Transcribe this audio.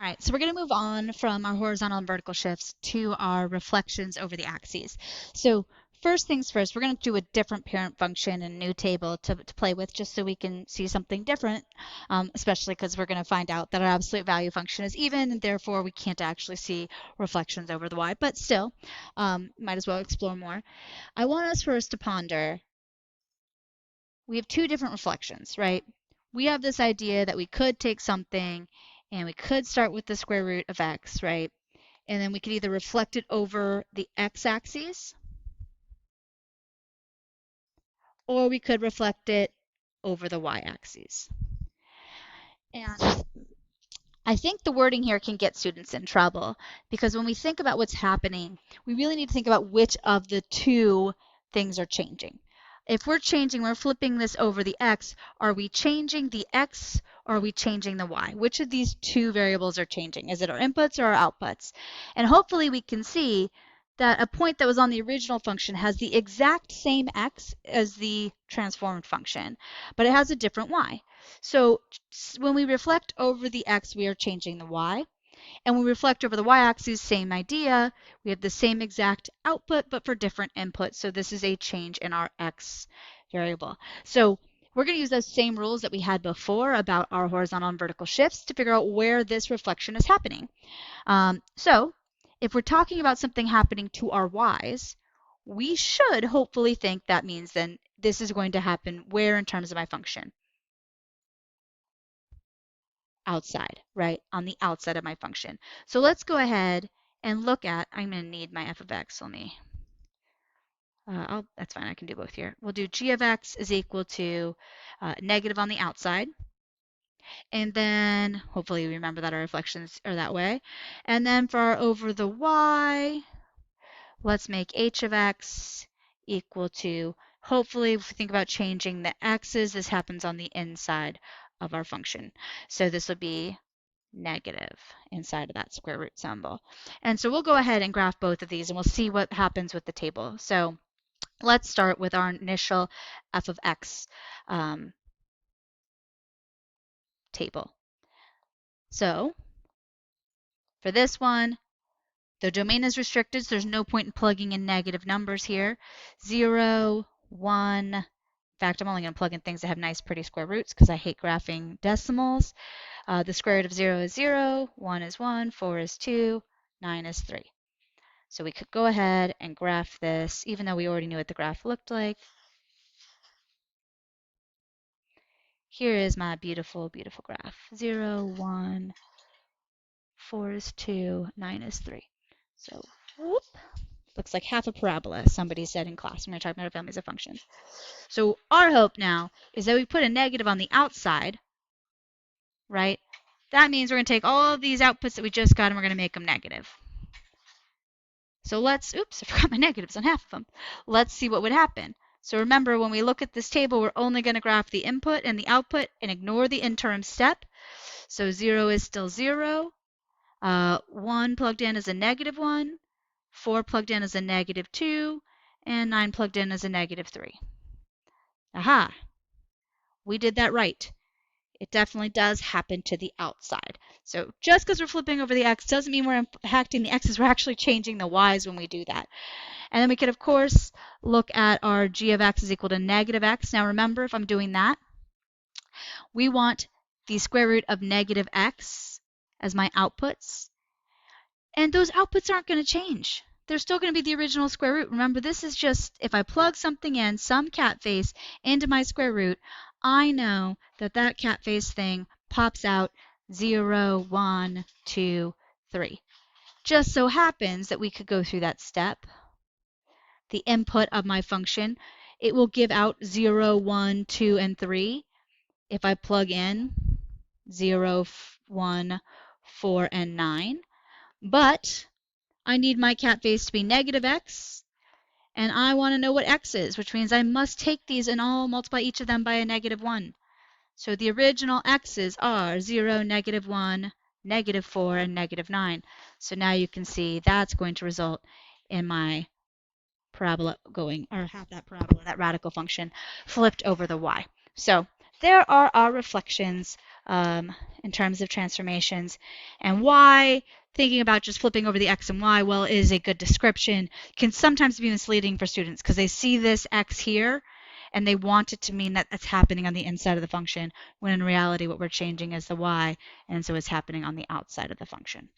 All right, so we're going to move on from our horizontal and vertical shifts to our reflections over the axes. So first things first, we're going to do a different parent function and a new table to play with just so we can see something different, especially because we're going to find out that our absolute value function is even, and therefore we can't actually see reflections over the y, but still, might as well explore more. I want us first to ponder, we have two different reflections, right? We have this idea that we could take something and we could start with the square root of x, right? And then we could either reflect it over the x-axis or we could reflect it over the y-axis. And I think the wording here can get students in trouble because when we think about what's happening, we really need to think about which of the two things are changing. If we're changing, we're flipping this over the x, are we changing the x or are we changing the y? Which of these two variables are changing? Is it our inputs or our outputs? And hopefully we can see that a point that was on the original function has the exact same x as the transformed function, but it has a different y. So when we reflect over the x, we are changing the y. And when we reflect over the y-axis, same idea. We have the same exact output, but for different inputs. So this is a change in our x variable. So we're going to use those same rules that we had before about our horizontal and vertical shifts to figure out where this reflection is happening. So if we're talking about something happening to our y's, we should hopefully think that means then this is going to happen where in terms of my function? Outside, right? On the outside of my function. So let's go ahead and look at, I'm going to need my f of x. Let me, that's fine. I can do both here. We'll do g of x is equal to negative on the outside. And then hopefully we remember that our reflections are that way. And then for our over the y, let's make h of x equal to, hopefully if we think about changing the x's, this happens on the inside of our function. So this would be negative inside of that square root symbol. And so we'll go ahead and graph both of these and we'll see what happens with the table. So let's start with our initial f of x table. So for this one, the domain is restricted, so there's no point in plugging in negative numbers here. 0, 1. In fact, I'm only going to plug in things that have nice, pretty square roots because I hate graphing decimals. The square root of 0 is 0, 1 is 1, 4 is 2, 9 is 3. So we could go ahead and graph this, even though we already knew what the graph looked like. Here is my beautiful, beautiful graph. 0, 1, 4 is 2, 9 is 3. So, whoop, looks like half a parabola, somebody said in class. We're going to talk about families of functions. So our hope now is that we put a negative on the outside, right? That means we're going to take all of these outputs that we just got and we're going to make them negative. So let's, oops, I forgot my negatives on half of them. Let's see what would happen. So remember, when we look at this table, we're only going to graph the input and the output and ignore the interim step. So 0 is still 0. 1 plugged in is a negative 1. 4 plugged in is a negative 2. And 9 plugged in is a negative 3. Aha! We did that right. It definitely does happen to the outside. So just because we're flipping over the x doesn't mean we're impacting the x's. We're actually changing the y's when we do that. And then we could, of course, look at our g of x is equal to negative x. Now remember, if I'm doing that, we want the square root of negative x as my outputs. And those outputs aren't going to change. They're still going to be the original square root. Remember, this is just, if I plug something in, some cat face, into my square root, I know that that cat face thing pops out 0, 1, 2, 3. Just so happens that we could go through that step. The input of my function, it will give out 0, 1, 2, and 3 if I plug in 0, 1, 4, and 9. But I need my cat face to be negative x, and I want to know what x is, which means I must take these and I'll multiply each of them by a negative 1. So the original x's are 0, negative 1, negative 4, and negative 9. So now you can see that's going to result in my parabola going, or have that parabola, that radical function, flipped over the y. So there are our reflections in terms of transformations, and why thinking about just flipping over the x and y, well, is a good description, can sometimes be misleading for students because they see this x here and they want it to mean that it's happening on the inside of the function, when in reality what we're changing is the y, and so it's happening on the outside of the function.